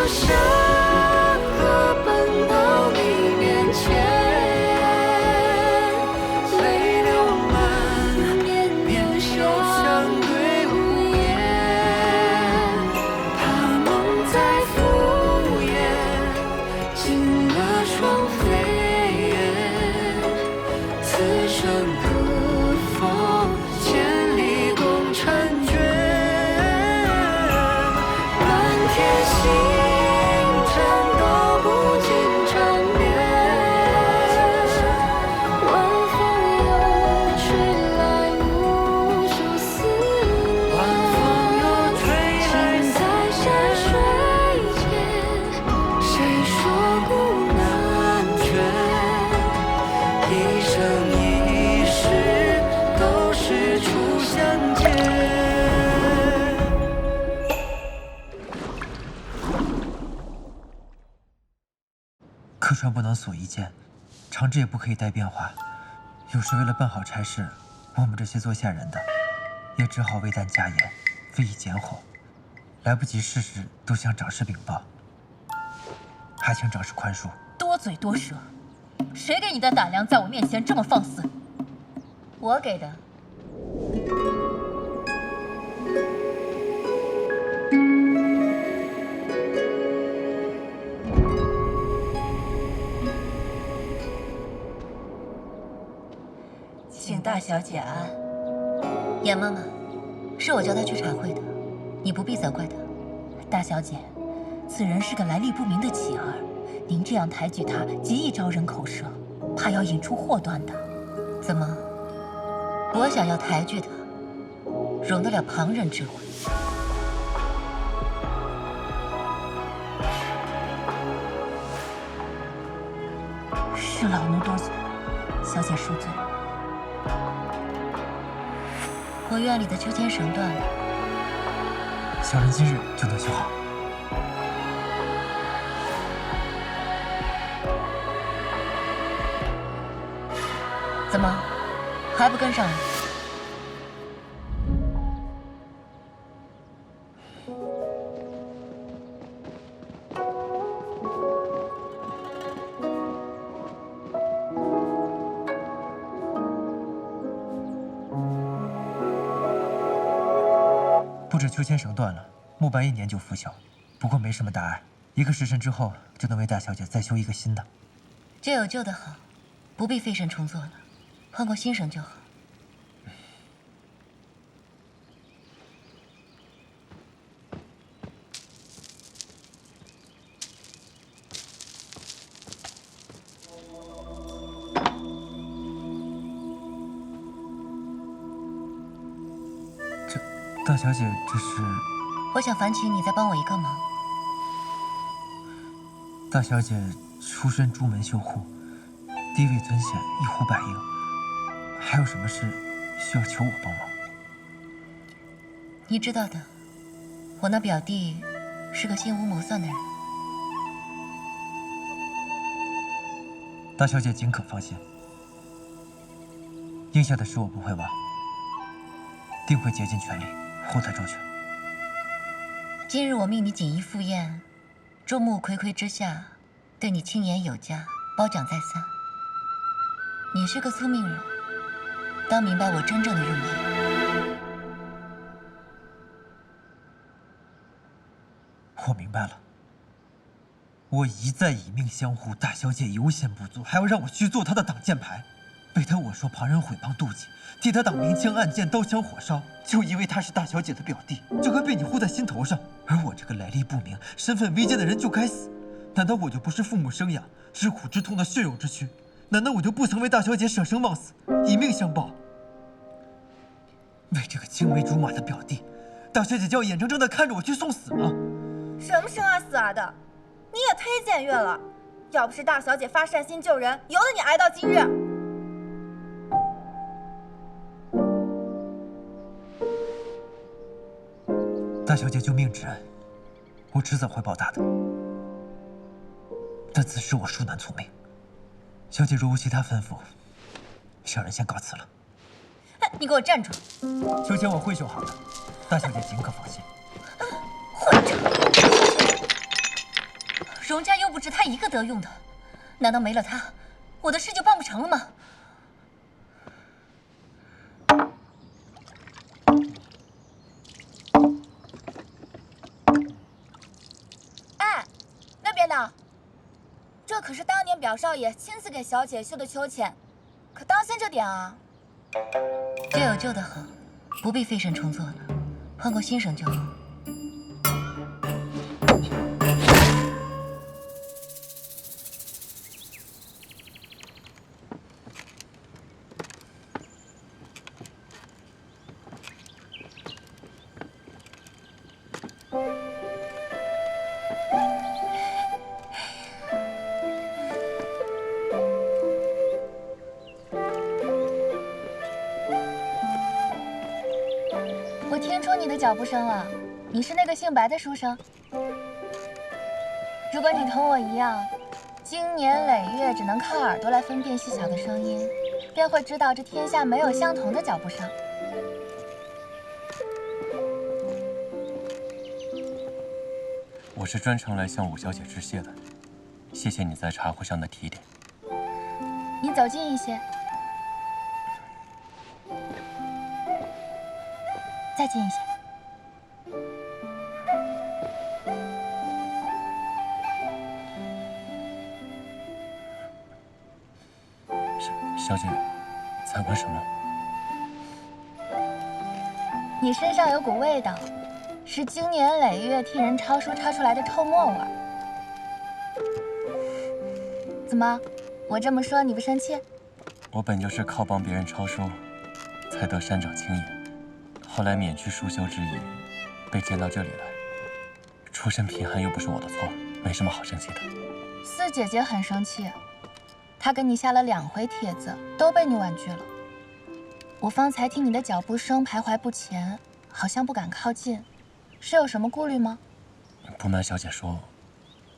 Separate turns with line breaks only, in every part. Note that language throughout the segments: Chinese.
下河奔到你面前，泪流满面，面羞相对无言。他梦在敷衍，进了双飞燕。此生可否千里共婵娟？满天星辰都不尽缠绵，晚风又吹来无数思念。晚风又吹来情在山水间，谁说古难全？一生一世都是初相见。
客船不能锁一间，长制也不可以待变化。有时为了办好差事，我们这些做下人的，也只好微啖加盐，费以减火。来不及试试，都向长史禀报，还请长史宽恕。
多嘴多舌，谁给你的胆量在我面前这么放肆？我给的。请大小姐安。严妈妈，是我叫她去茶会的，你不必责怪她。大小姐，此人是个来历不明的乞儿，您这样抬举他，极易招人口舌，怕要引出祸端的。怎么，我想要抬举他，容得了旁人之问？是老奴多嘴，小姐恕罪。我院里的秋千绳断了，
小人今日就能修好。
怎么，还不跟上来？
不止秋千绳断了，木板1年就腐朽，不过没什么大碍，1个时辰之后就能为大小姐再修一个新的。
旧有旧的好，不必费神重做了，换过新绳就好。
大小姐，这是……
我想烦请你再帮我一个忙。
大小姐出身朱门秀户，地位尊显，一呼百应，还有什么事需要求我帮忙？
你知道的，我那表弟是个心无谋算的人。
大小姐尽可放心，应下的事我不会忘，定会竭尽全力护他周全。
今日我命你锦衣赴宴，众目睽睽之下，对你轻言有加，褒奖再三。你是个聪明人，当明白我真正的用意。
我明白了，我一再以命相护，大小姐有险不足，还要让我去做她的挡箭牌，被她我说旁人毁谤妒忌，替她挡明枪暗箭、刀枪火烧，就因为他是大小姐的表弟，就该被你护在心头上，而我这个来历不明、身份微贱的人就该死。难道我就不是父母生养、知苦知痛的血肉之躯？难道我就不曾为大小姐舍生忘死，以命相报？为这个青梅竹马的表弟，大小姐就要眼睁睁地看着我去送死吗？
什么生啊死啊的，你也忒僭越了！要不是大小姐发善心救人，由得你挨到今日。
大小姐救命之恩，我迟早会报答的。但此事我恕难从命。小姐若无其他吩咐，小人先告辞了。
哎，你给我站住！
秋千我会修好的，大小姐尽可放心。
混账！荣家又不止他一个得用的，难道没了他，我的事就办不成了吗？
哎，那边的，这可是当年表少爷亲自给小姐绣的秋千，可当心着点啊！
旧有旧的好，不必费神重做了，换个新绳就好。
我听出你的脚步声了，你是那个姓白的书生。如果你同我一样，经年累月只能靠耳朵来分辨细小的声音，便会知道这天下没有相同的脚步声。
我是专程来向武小姐致谢的，谢谢你在茶会上的提点。
你走近一些，再近一些。
小姐，在闻什么？
你身上有股味道，是经年累月替人抄书抄出来的臭沫味儿。怎么，我这么说你不生气？
我本就是靠帮别人抄书，才得山长青眼，后来免去书修之意，被荐到这里来。出身贫寒又不是我的错，没什么好生气的。
四姐姐很生气，她给你下了2回帖子，都被你婉拒了。我方才听你的脚步声徘徊不前，好像不敢靠近，是有什么顾虑吗？
不瞒小姐说，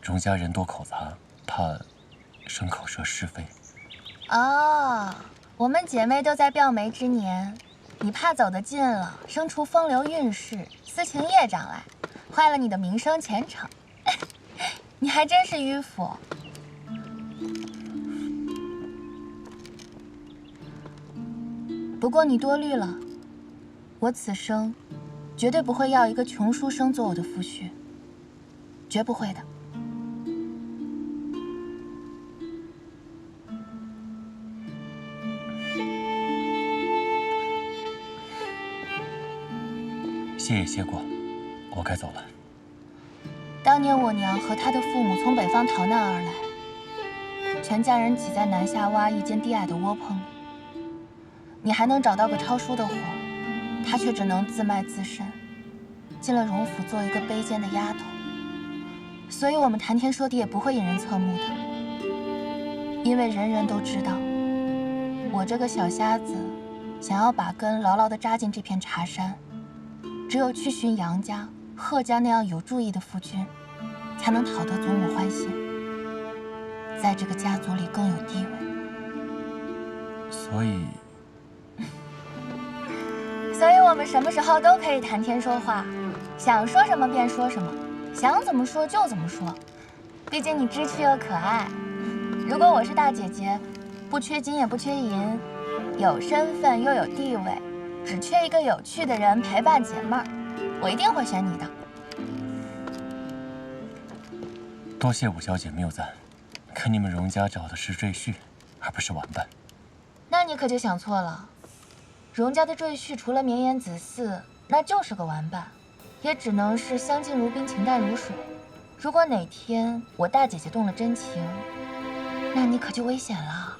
荣家人多口杂，怕生口舌是非。
哦，我们姐妹都在标媒之年，你怕走得近了，生出风流韵事、私情业障来，坏了你的名声前程。你还真是迂腐。不过你多虑了，我此生绝对不会要一个穷书生做我的夫婿，绝不会的。
谢也谢过，我该走了。
当年我娘和她的父母从北方逃难而来，全家人挤在南下洼一间低矮的窝棚里。你还能找到个抄书的活，她却只能自卖自身，进了荣府做一个卑贱的丫头。所以我们谈天说地也不会引人侧目的，因为人人都知道，我这个小瞎子想要把根牢牢地扎进这片茶山，只有去寻杨家、贺家那样有注意的夫君，才能讨得祖母欢心，在这个家族里更有地位。所以我们什么时候都可以谈天说话，想说什么便说什么，想怎么说就怎么说。毕竟你知趣又可爱。如果我是大姐姐，不缺金也不缺银，有身份又有地位，只缺一个有趣的人陪伴解闷儿，我一定会选你的。
多谢武小姐谬赞，可你们荣家找的是赘婿，而不是玩伴。
那你可就想错了，荣家的赘婿除了绵延子嗣，那就是个玩伴，也只能是相敬如宾，情淡如水。如果哪天我大姐姐动了真情，那你可就危险了。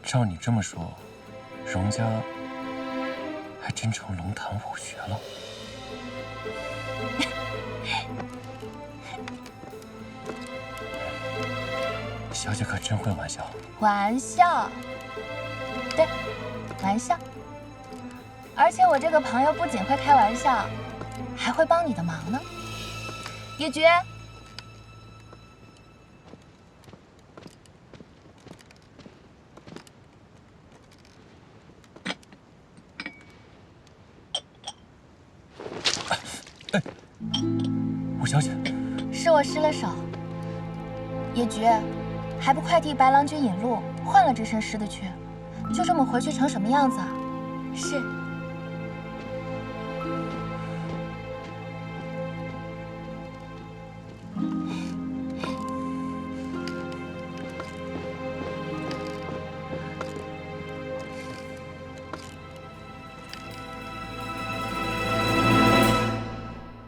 照你这么说，荣家还真成龙潭武学了。小姐可真会玩笑。
玩笑，对，玩笑。而且我这个朋友不仅会开玩笑，还会帮你的忙呢。野菊，
五小姐，
是我失了手。野菊，还不快替白郎君引路，换了这身湿的去。就这么回去成什么样子啊？是。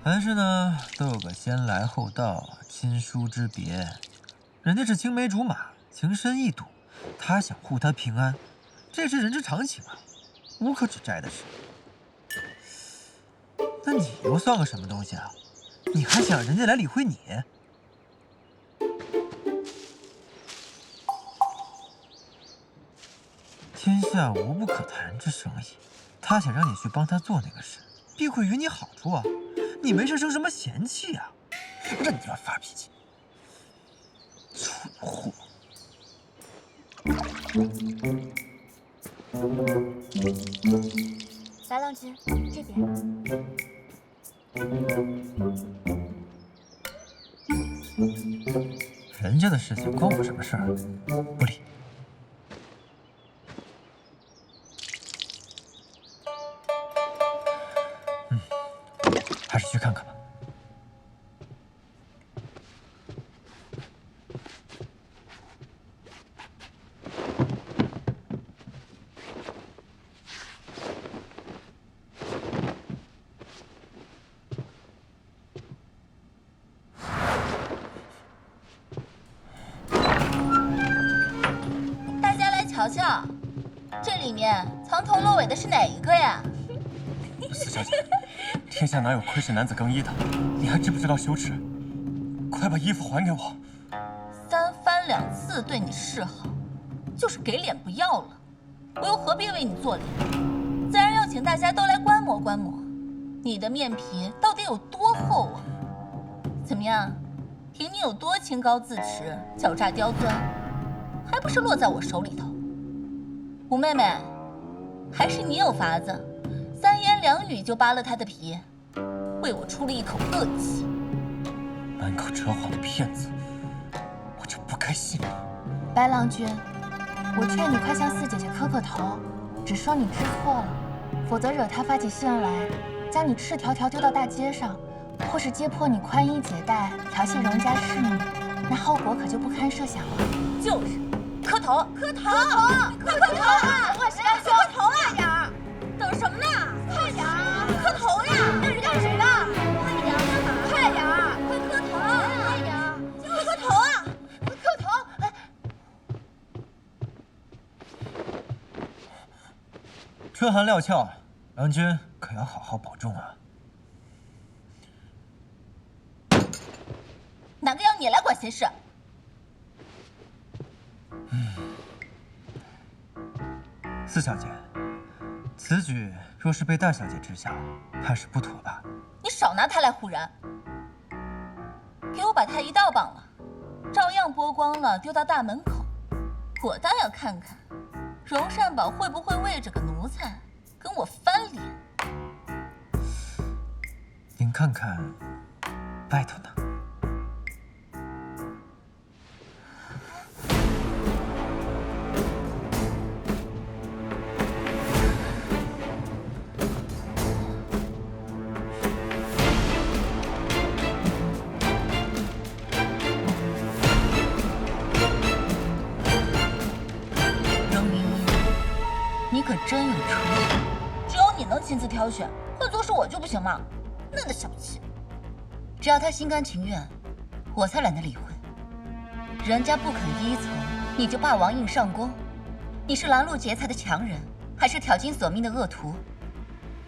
凡事呢都有个先来后到，亲疏之别。人家是青梅竹马，情深意笃，他想护她平安，这是人之常情啊，无可指摘的事。那你又算个什么东西啊？你还想人家来理会你？天下无不可谈之生意，他想让你去帮他做那个事，必会与你好处啊。你没事生什么嫌弃啊？任你乱发脾气，蠢货！
白郎君，这边。
人家的事情关我什么事儿？不理。还是去看看吧。
大家来瞧瞧，这里面藏头露尾的是哪一个呀？
四小姐，天下哪有窥视男子更衣的？你还知不知道羞耻？快把衣服还给我！
三番两次对你示好，就是给脸不要了，我又何必为你做脸？自然要请大家都来观摩观摩，你的面皮到底有多厚啊？怎么样？凭你有多清高自持、狡诈刁钻，还不是落在我手里头？吴妹妹，还是你有法子，三言两语就扒了他的皮，为我出了一口恶气。
满口扯谎的骗子，我就不该信你。
白郎君，我劝你快向四姐姐磕个头，只说你知错了，否则惹她发起性来，将你赤条条丢到大街上，或是揭破你宽衣解带、调戏荣家侍女，那后果可就不堪设想了。
就是，磕头，磕头，快磕头啊！我是要磕头啊！快点儿，等什么呢？快点儿，磕头呀！那是干谁的？快点儿，干嘛？快点儿，快磕头！快点儿，快磕头啊！快磕头！哎，
春寒料峭，郎君可要好好保重啊。
哪个要你来管闲事？
四小姐，此举若是被大小姐知晓，怕是不妥吧？
你少拿他来唬人！给我把他一道绑了，照样剥光了丢到大门口。我倒要看看，荣善宝会不会为这个奴才跟我翻脸。
您看看外头呢？
你可真有出息，只有你能亲自挑选，换作是我就不行吗？嫩的小气。只要他心甘情愿，我才懒得理会。人家不肯依从，你就霸王硬上弓。你是拦路劫财的强人，还是挑金索命的恶徒？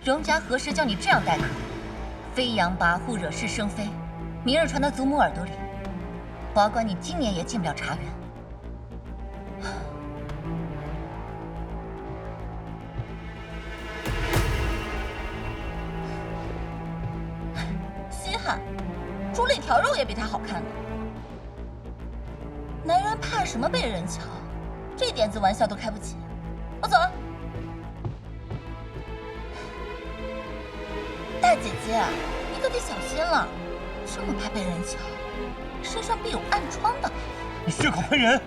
荣家何时叫你这样待客？飞扬跋扈，惹是生非，明日传到祖母耳朵里，保管你今年也进不了茶园。猪肋条肉也比他好看呢。男人怕什么被人瞧？这点子玩笑都开不起。我走了。大姐姐，你可得小心了，这么怕被人瞧，身上必有暗疮的。
你血口喷人！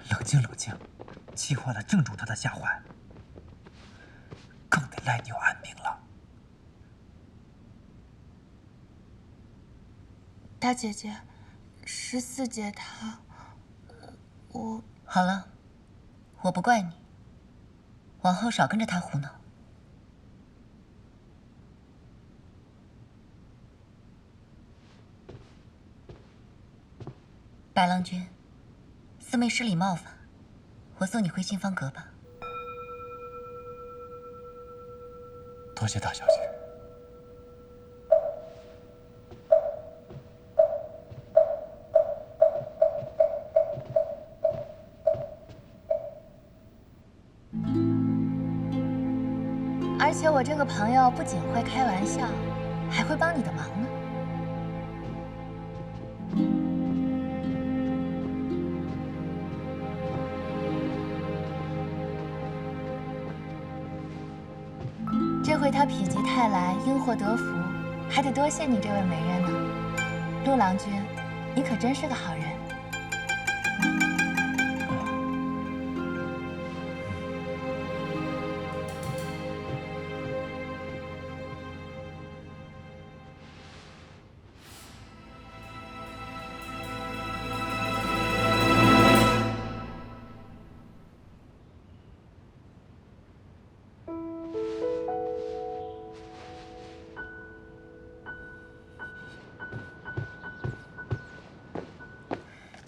冷静冷静，气坏了正中他的下怀，更得赖你有安明了。
大姐姐，14姐她，我
好了，我不怪你，往后少跟着他胡闹。白郎君，四妹失礼冒犯，我送你回新芳阁吧。
多谢大小姐。
而且我这个朋友不仅会开玩笑，还会帮你的忙呢。这回他否极泰来，因祸得福，还得多谢你这位美人呢。陆郎君，你可真是个好人。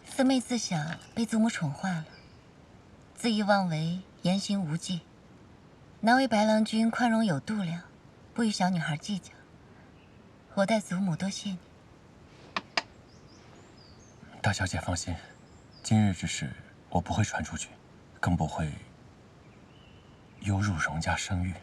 四妹自小被祖母宠坏了，恣意妄为，言行无忌，难为白郎君宽容有度量，不与小女孩计较。我代祖母多谢你。
大小姐放心，今日之事我不会传出去，更不会有辱荣家声誉。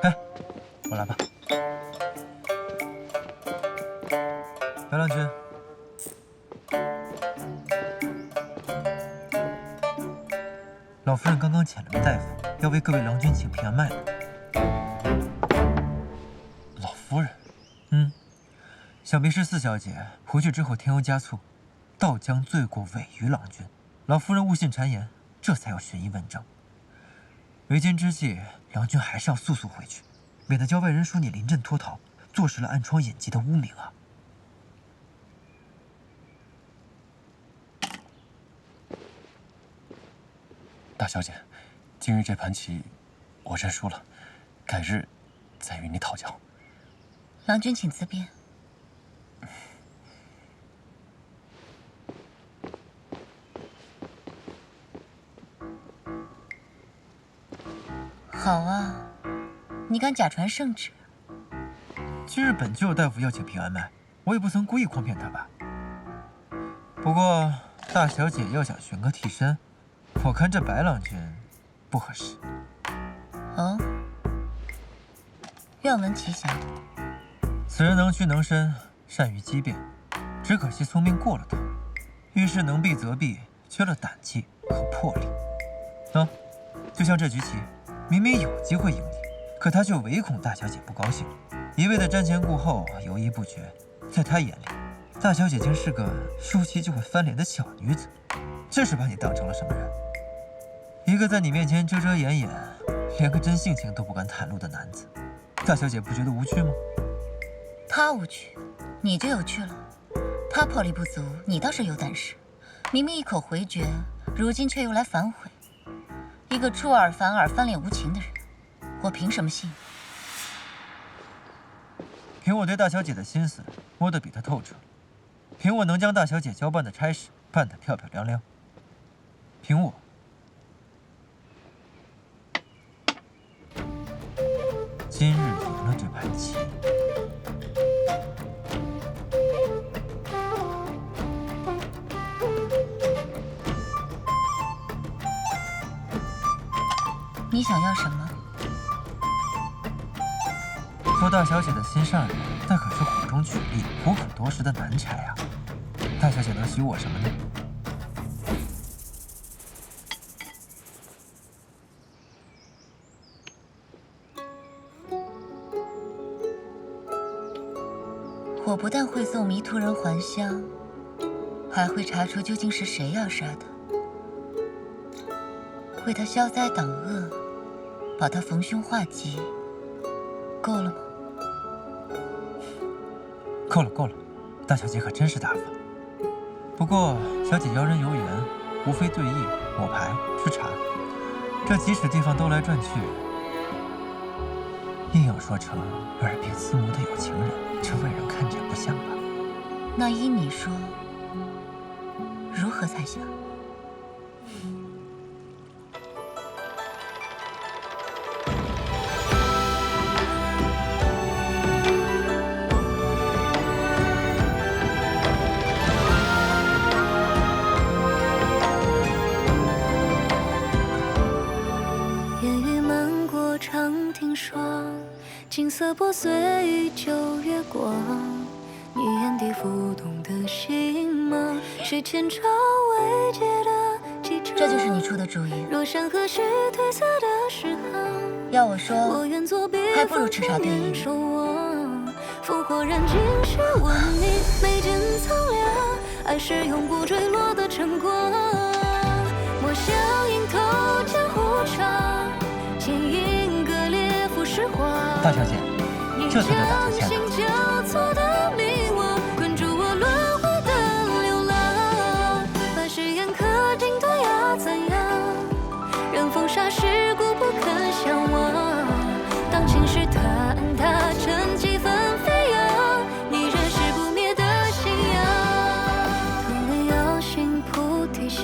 哎，我来吧。白郎君，老夫人刚刚遣了个大夫，要为各位郎君请平安脉呢。
老夫人，
想必是四小姐回去之后添油加醋，倒将罪过委于郎君。老夫人误信谗言，这才要寻医问症。为今之计，郎君还是要速速回去，免得叫外人说你临阵脱逃，坐实了暗疮隐疾的污名啊！
大小姐，今日这盘棋我认输了，改日再与你讨教。
郎君请自便。好啊，你敢假传圣旨？
今日本就有大夫要请平安脉，我也不曾故意诓骗他吧。不过大小姐要想寻个替身，我看这白郎君不合适。
哦，愿闻其详。
此人能屈能伸，善于机变，只可惜聪明过了头，遇事能避则避，缺了胆气和魄力。就像这局棋，明明有机会赢你，可他却唯恐大小姐不高兴，一味的瞻前顾后，犹豫不决。在他眼里，大小姐竟是个输棋就会翻脸的小女子，这是把你当成了什么人？一个在你面前遮遮掩掩，连个真性情都不敢袒露的男子，大小姐不觉得无趣吗？
他无趣，你就有趣了。他魄力不足，你倒是有胆识。明明一口回绝，如今却又来反悔。一个出尔反尔、翻脸无情的人，我凭什么信？
凭我对大小姐的心思摸得比她透彻，凭我能将大小姐交办的差事办得漂漂亮亮，凭我，今日赢了这盘棋。
你想要什么？
做大小姐的心上人，那可是火中取栗、苦口夺食的难差啊！大小姐能许我什么呢？
我不但会送迷途人还乡，还会查出究竟是谁要杀他，为他消灾挡恶，保他逢凶化吉，够了吗？
够了，够了，大小姐可真是大方。不过，小姐邀人游园，无非对弈、抹牌、吃茶，这几尺地方兜来转去，硬要说成耳鬓厮磨的有情人，这外人看着也不像吧？
那依你说，如何才像？
景色破碎于旧月光，你眼底浮动的心吗？是前朝未解的记着。
这就是你出的主意。
若山河是褪色的诗行，
要我说，还不如吃茶对弈。
烽火燃尽时问你眉间苍凉，爱是永不坠落的晨光。莫想迎头江湖长，剑影割裂浮世华。
大小姐，这才叫打成线呢。
交错的迷惘，困住我轮回的流浪。把誓言刻进断崖残阳，任风沙世故不肯相忘。当情势坍塌成几分飞扬，你仍是不灭的信仰。同类摇醒菩提下，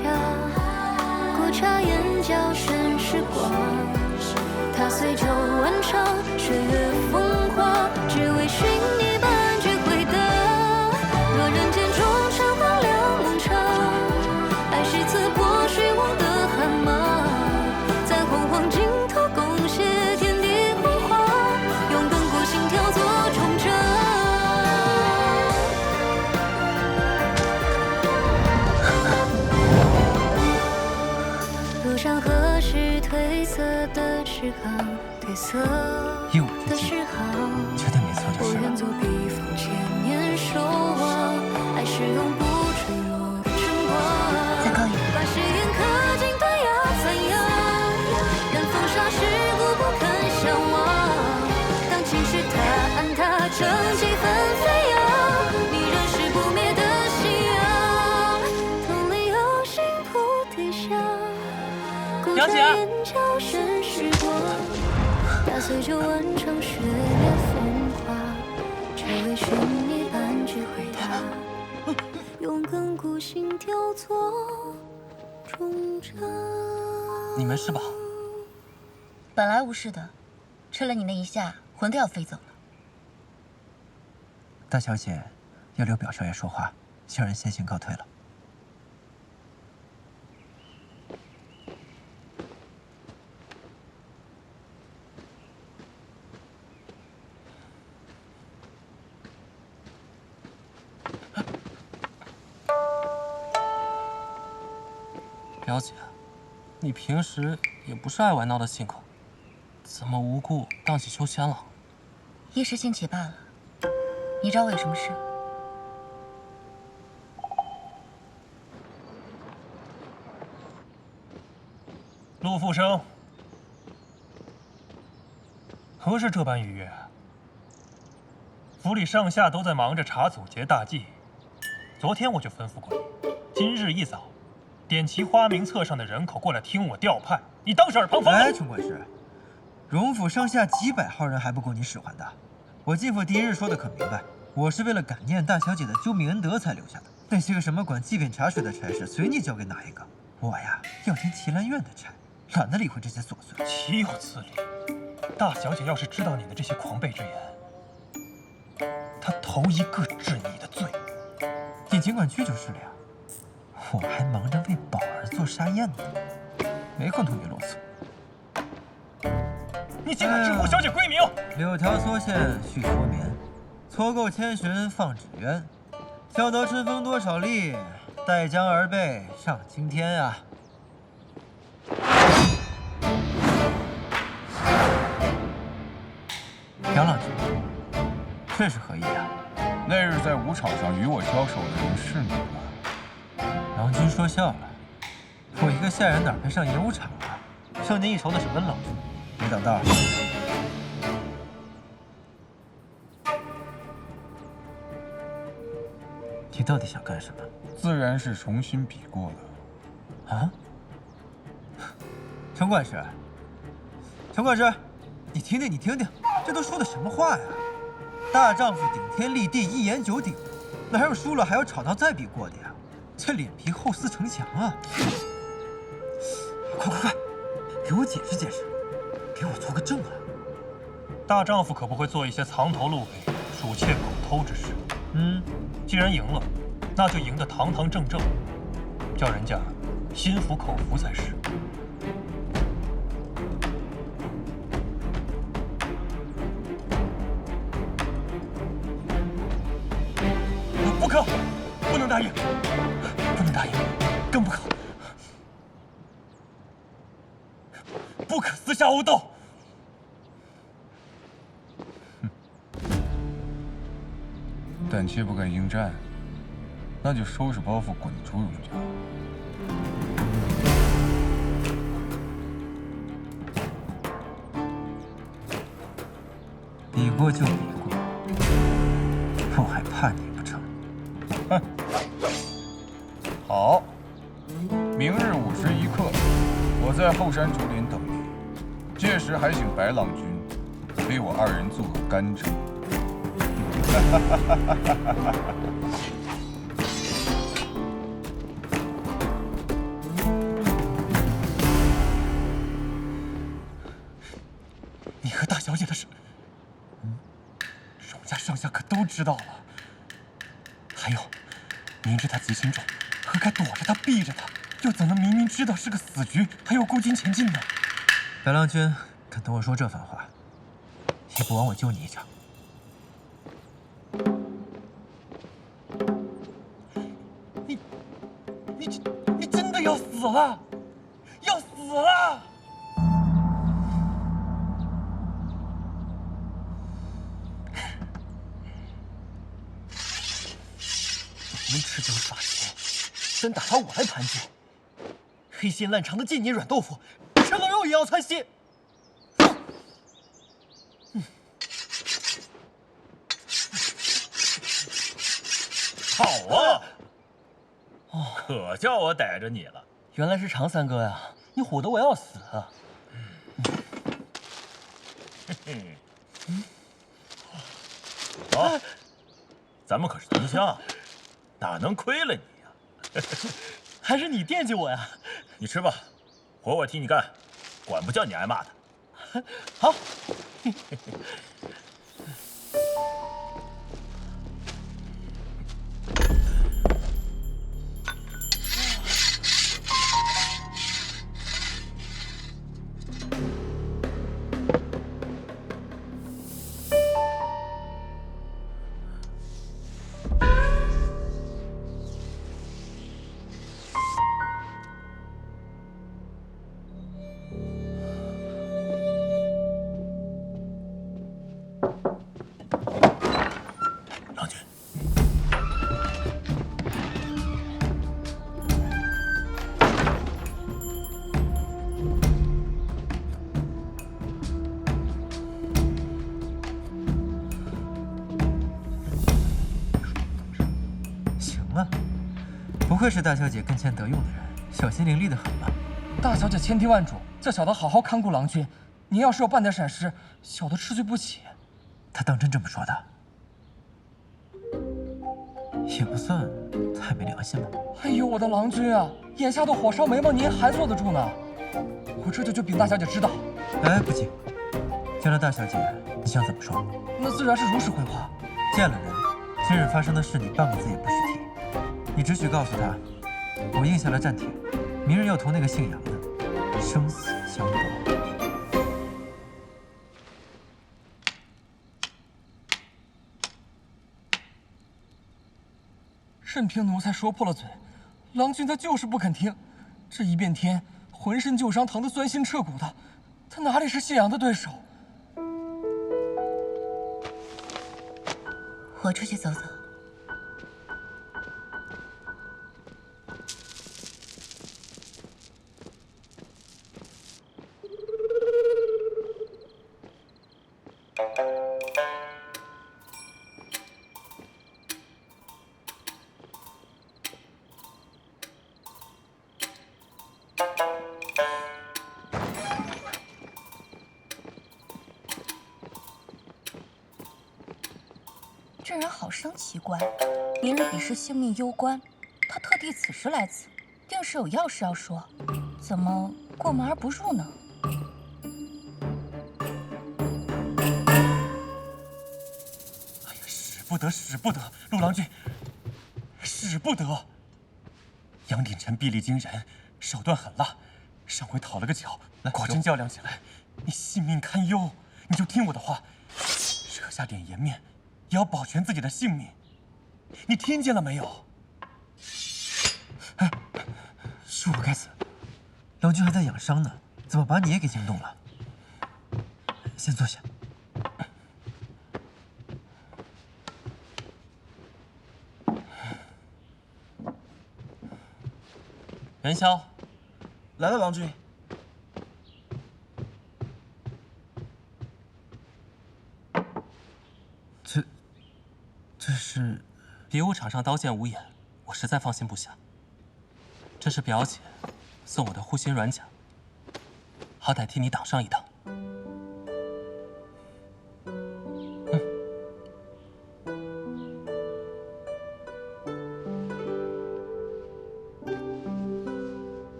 古茶眼角深时光。踏碎旧万场，岁月风华，只为寻你半句回答。若人间中尘荒凉梦长，爱是刺破虚妄的寒芒，在洪荒尽头贡献天地辉煌，用亘古心跳做重整。路上何时褪色的诗行？褪色的诗行，
绝对没错就是了。
我愿做笔锋，千年守望，爱是永不坠落的晨光。
再高一点。
把誓言刻进断崖残阳，任风沙世故不肯相忘。当情势坍塌成几分飞扬，你仍是不灭的信仰。同类摇醒菩提下，古茶眼角深时光。打碎旧万场血泪风华，只为寻你半句回答，用亘古心跳做终章。
你没事吧？
本来无事的，吃了你那一下，魂都要飞走了。
大小姐，要留表少爷说话，小人先行告退了。
表姐，你平时也不是爱玩闹的性口，怎么无故荡起秋千了？
一时兴起罢了。你找我有什么事？
陆复生，何事这般愉悦？府里上下都在忙着查祖节大祭，昨天我就吩咐过你，今日一早点齐花名册上的人口过来听我调派，你当是耳旁风了？
哎，琼管事，荣府上下几百号人还不够你使唤的。我继父第一日说的可明白，我是为了感念大小姐的救命恩德才留下的。那些个什么管祭品茶水的差事，随你交给哪一个。我呀，要听齐兰院的差，懒得理会这些琐碎。
岂有此理！大小姐要是知道你的这些狂悖之言，她头一个治你的罪。
你尽管去就是了呀。我还忙着为宝儿做沙宴呢，没空同你啰嗦。
你竟敢直呼小姐闺名！
柳条搓线续搓棉，搓够千寻放纸鸢。教得春风多少力，待将儿辈上青天啊！杨老君，这是何意啊？
那日在武场上与我交手的人是你吗？
郎君说笑了，我一个下人哪配上演武场啊？胜您一筹的是温郎君，别挡道。你到底想干什么？
自然是重新比过了。
啊？陈管事，陈管事，你听听，你听听，这都说的什么话呀？大丈夫顶天立地，一言九鼎，哪有输了还要吵到再比过的呀？这脸皮厚似城墙啊！快快快，给我解释解释，给我做个证啊！
大丈夫可不会做一些藏头露背、鼠窃狗偷之事。既然赢了，那就赢得堂堂正正，叫人家心服口服才是。不可，不能答应，不能答应，更不可，不可私下殴斗。
胆怯不敢应战，那就收拾包袱滚出荣家。
比过就比过，我还怕你不成？
哼，好，明日午时一刻，我在后山竹林等你。届时还请白郎君为我二人做个干政。
你和大小姐的事，荣家上下可都知道了。还有，明知他极轻重，何该躲着他、避着他？又怎能明明知道是个死局，还要孤军前进呢？
白郎君肯同我说这番话，也不枉我救你一场。
你真的要死了，要死了！你持酒耍钱，真打发我来盘结。黑心烂肠的贱捏软豆腐，吃了肉也要窜稀。
好啊！可叫我逮着你了。
原来是常三哥呀！你唬得我要死啊！
好，咱们可是同乡，哪能亏了你呀？
还是你惦记我呀？
你吃吧，活我替你干，管不叫你挨骂的。
好。
郎君，
行啊，不愧是大小姐跟前得用的人。小心伶俐的很吧？
大小姐千叮万嘱，叫小的好好看顾郎君。您要是有半点闪失，小的吃罪不起。
他当真这么说的？也不算太没良心吧。
哎呦，我的郎君啊，眼下的火烧眉毛您还坐得住呢？我这就去禀大小姐知道。
哎，不急，见了大小姐，你想怎么说？
那自然是如实回话。
见了人，今日发生的事你半个字也不许提，你只许告诉他，我应下了战帖，明日要同那个姓杨的生死相搏。
任凭奴才说破了嘴，郎君他就是不肯听。这一变天，浑身旧伤，疼得钻心彻骨的，他哪里是信阳的对手？
我出去走走。这人好生奇怪，明日比试性命攸关，他特地此时来此，定是有要事要说，怎么过门而不入呢？
哎呀，使不得，使不得！陆郎君，使不得！杨鼎臣臂力惊人，手段狠辣，上回讨了个巧，果真较量起来，你性命堪忧。你就听我的话，惹下点颜面，也要保全自己的性命。你听见了没有？
哎，是我该死，郎君还在养伤呢，怎么把你也给惊动了？先坐下。
元宵，
来了，郎君。
这是
比武场上刀剑无眼，我实在放心不下。这是表姐送我的护心软甲，好歹替你挡上一挡。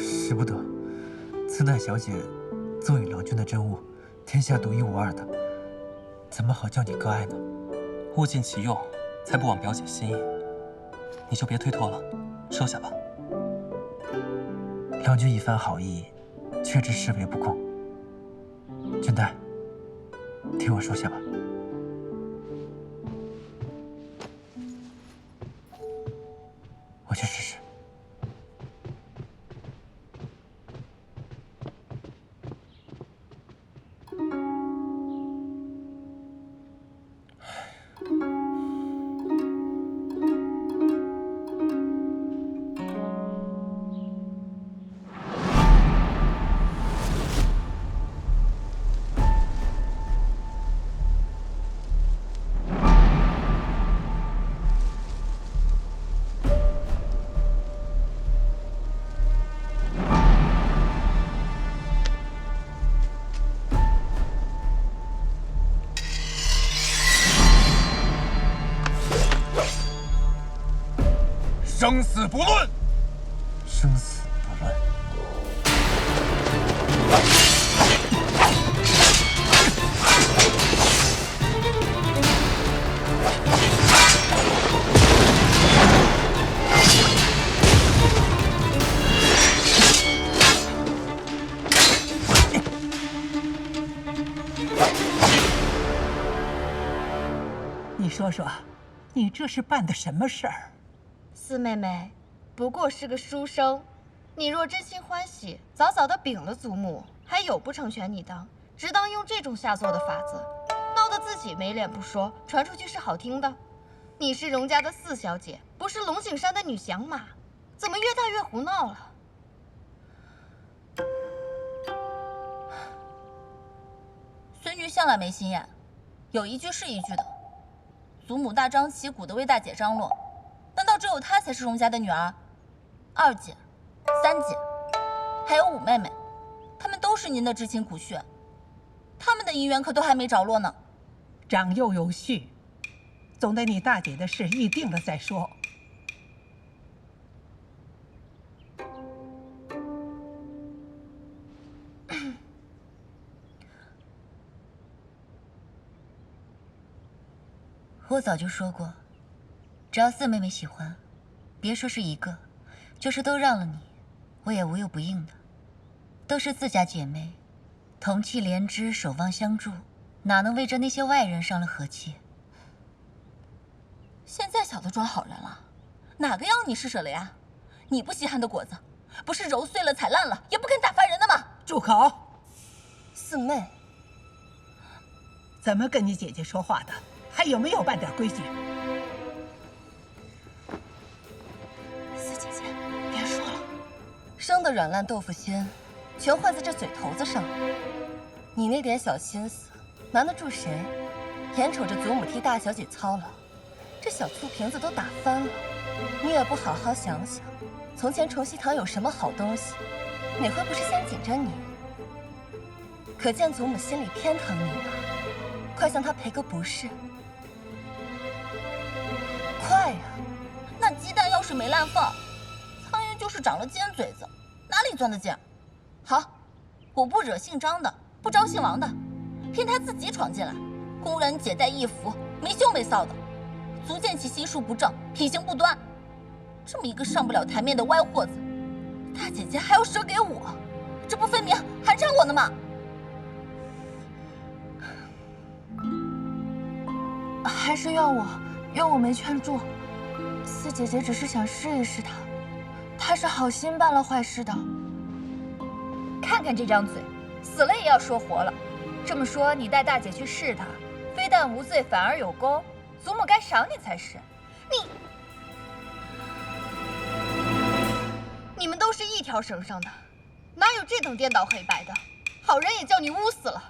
使不得，此乃小姐赠与郎君的珍物，天下独一无二的，怎么好叫你割爱呢？
物尽其用，才不枉表姐心意。你就别推脱了，收下吧。
郎君一番好意，却知视为不公。君代，替我收下吧。我去试试。
生死不论，
生死不论。
你说说，你这是办的什么事儿？
四妹妹，不过是个书生，你若真心欢喜，早早的禀了祖母，还有不成全你的？只当用这种下作的法子，闹得自己没脸不说，传出去是好听的。你是荣家的四小姐，不是龙井山的女响马，怎么越大越胡闹了？
孙女向来没心眼，有一句是一句的。祖母大张旗鼓的为大姐张罗，
难道只有她才是荣家的女儿？二姐、三姐，还有五妹妹，她们都是您的知亲骨血，她们的姻缘可都还没着落呢。
长幼有序，总得你大姐的事议定了再说。
我早就说过，只要四妹妹喜欢，别说是一个，就是都让了你，我也无忧不应的。都是自家姐妹，同气连枝，守望相助，哪能为着那些外人伤了和气？
现在小的装好人了，哪个要你施舍了呀？你不稀罕的果子，不是揉碎了踩烂了也不肯打发人的吗？
住口！
四妹，
怎么跟你姐姐说话的？还有没有半点规矩？
四姐姐，别说了，生的软烂豆腐心，全换在这嘴头子上了。你那点小心思，瞒得住谁？眼瞅着祖母替大小姐操劳，这小醋瓶子都打翻了，你也不好好想想，从前崇禧堂有什么好东西，哪回不是先紧着你？可见祖母心里偏疼你呢，快向她赔个不是。快呀！那鸡蛋要是没烂放，苍蝇就是长了尖嘴子，哪里钻得进？好，我不惹姓张的，不招姓王的，偏他自己闯进来，公然解带义父，没羞没臊的，足见其心术不正，品行不端。这么一个上不了台面的歪货子，大姐姐还要舍给我，这不分明寒碜我呢吗？还是怨我没劝住。四姐姐只是想试一试他，她是好心办了坏事的。
看看这张嘴，死了也要说活了。这么说，你带大姐去试他，非但无罪，反而有功，祖母该赏你才是。
你们都是一条绳上的，哪有这等颠倒黑白的？好人也叫你污死了。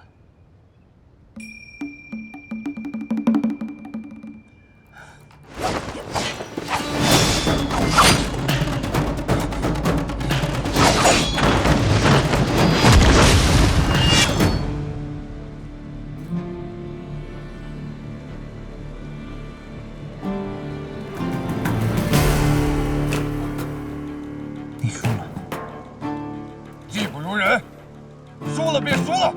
你输了。
技不如人，输了便输了。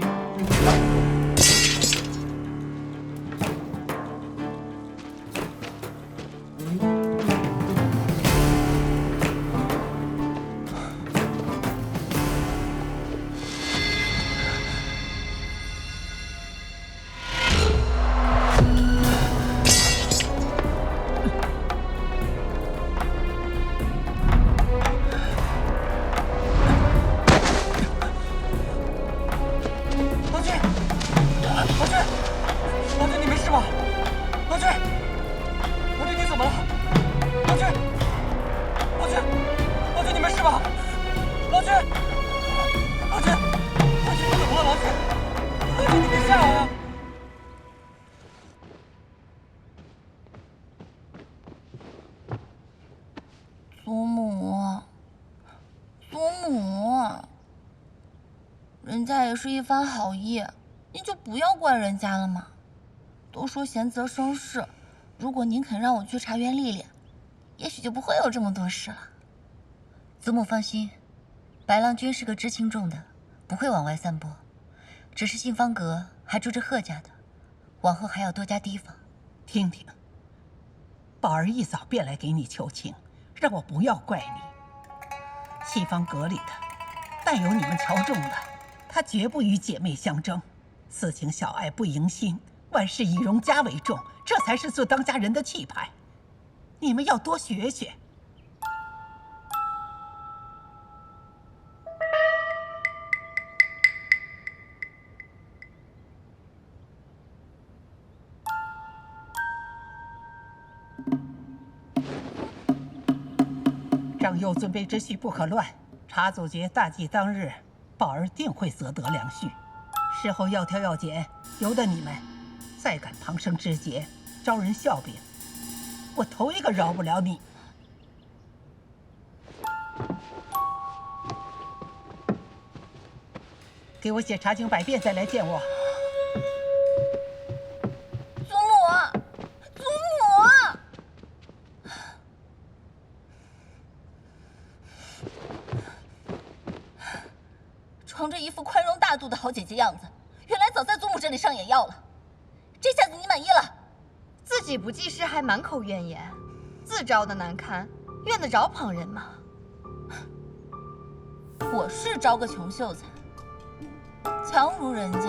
祖母，人家也是一番好意，您就不要怪人家了嘛。都说贤则生事，如果您肯让我去茶园历练，也许就不会有这么多事了。
祖母放心，白郎君是个知情重的，不会往外散播。只是信芳阁还住着贺家的，往后还要多加提防。
听听，宝儿一早便来给你求情，让我不要怪你。信芳阁里的，但有你们瞧中的，他绝不与姐妹相争，私情小爱不迎亲，万事以荣家为重，这才是做当家人的气派。你们要多学学。长幼尊卑之序不可乱。茶祖节大祭当日，宝儿定会择得良婿。事后要挑要拣，由得你们。再敢堂生枝节，招人笑柄，我头一个饶不了你。给我写查经100遍再来见我。
祖母，祖母！装着一副宽容大度的好姐姐样子，原来早在祖母这里上眼药了。这下子你满意了？
自己不济事还满口怨言，自招的难堪，怨得着旁人吗？
我是招个穷秀才，强如人家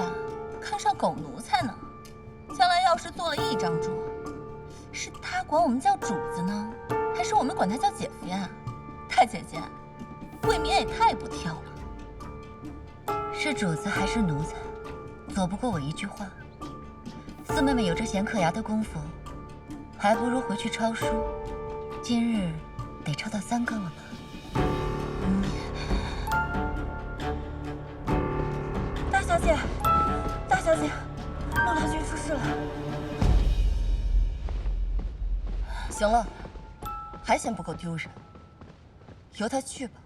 看上狗奴才呢。将来要是做了一张桌，是他管我们叫主子呢，还是我们管他叫姐夫呀？大姐姐，未免也太不挑了。
是主子还是奴才，躲不过我一句话。四妹妹有这闲嗑牙的功夫，还不如回去抄书。今日得抄到3更了吧？
大小姐，大小姐，陆大军出事了。行了，还嫌不够丢人，由他去吧。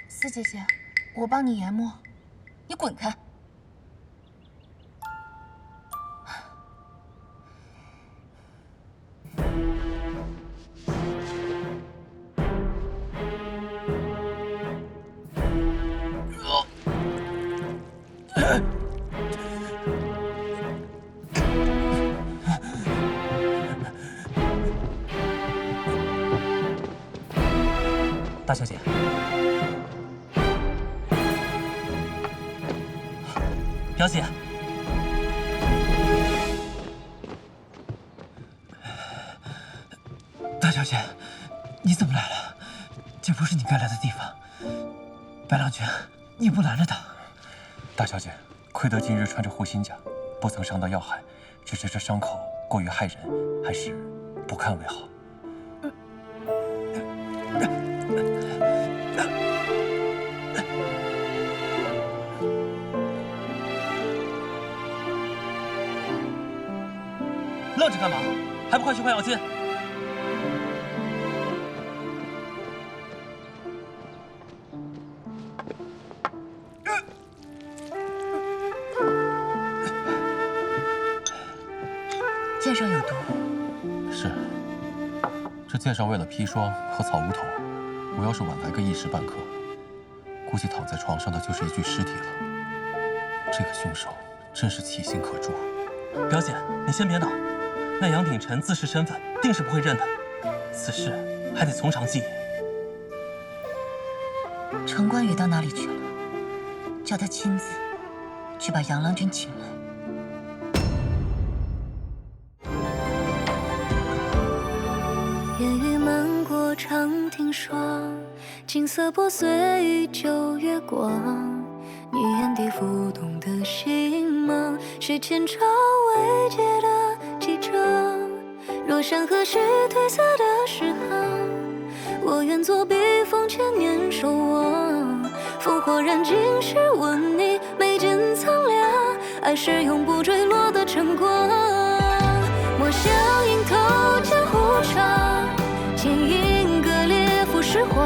四姐姐，我帮你研墨。
你滚开！
大小姐，表姐，
大小姐，你怎么来了？这不是你该来的地方。白郎君，你不拦着他？
大小姐，亏得今日穿着护心甲，不曾伤到要害，只是这伤口过于害人，还是不看为好。
愣着干嘛？还不快去换药巾！
剑上有毒。
是，这剑上为了砒霜和草乌头，我要是晚来个1时半刻，估计躺在床上的就是一具尸体了。这个凶手真是其心可诛。
表姐，你先别恼。那杨鼎臣自恃身份，定是不会认的。此事还得从长计议。
程关羽到哪里去了？叫他亲自去把杨郎君请来。
烟雨漫过长亭霜，景色破碎于旧月光。你眼底浮动的星芒，是前朝未解的记账。若山河是褪色的诗行，我愿作笔锋千年守望。烽火燃尽时问你眉间苍凉，爱是永不坠落的晨光。莫笑迎头江湖长，剑影割裂浮世画。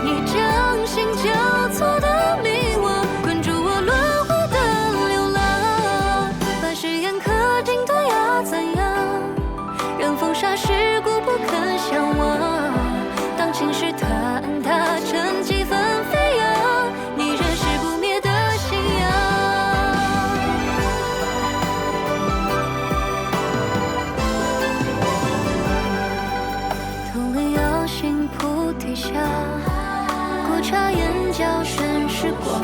你掌心交错的迷惘，困住我轮回的流浪。把誓言刻进断崖怎样？任风沙世故不肯相忘。当情绪坍塌成几分飞扬，你仍是不灭的信仰。同类遥行菩提下，过茶眼角悬时光。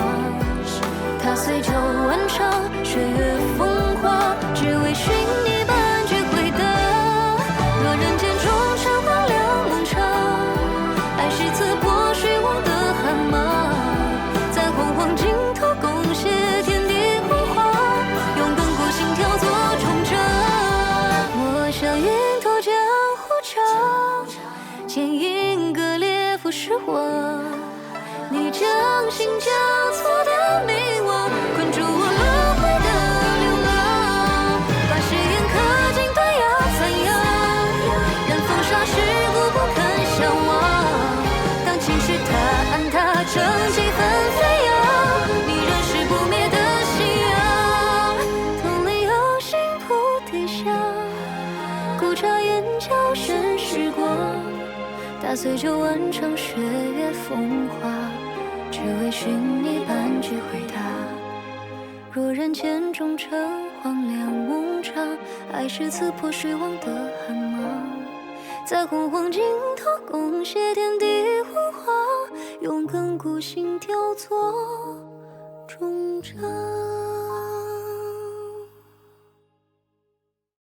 踏碎旧万场，岁月风华，只为寻你半句回答。若人间中尘荒凉梦长，爱是刺破虚妄的寒芒。在洪荒尽头共写天地辉煌，用亘古心跳做重掌。我想迎头江湖长，剑影割裂浮世画。你掌心交错的迷惘，困住我轮回的流浪。把誓言刻进断崖残阳，任风沙世故不肯相忘。当情绪坍塌成几分飞扬，你仍是不灭打碎旧闻场雪月风华，只为寻你半句回答。若人间终成荒凉梦场，爱是刺破虚妄的寒芒，在洪荒尽头共写天地文化，用亘古心雕琢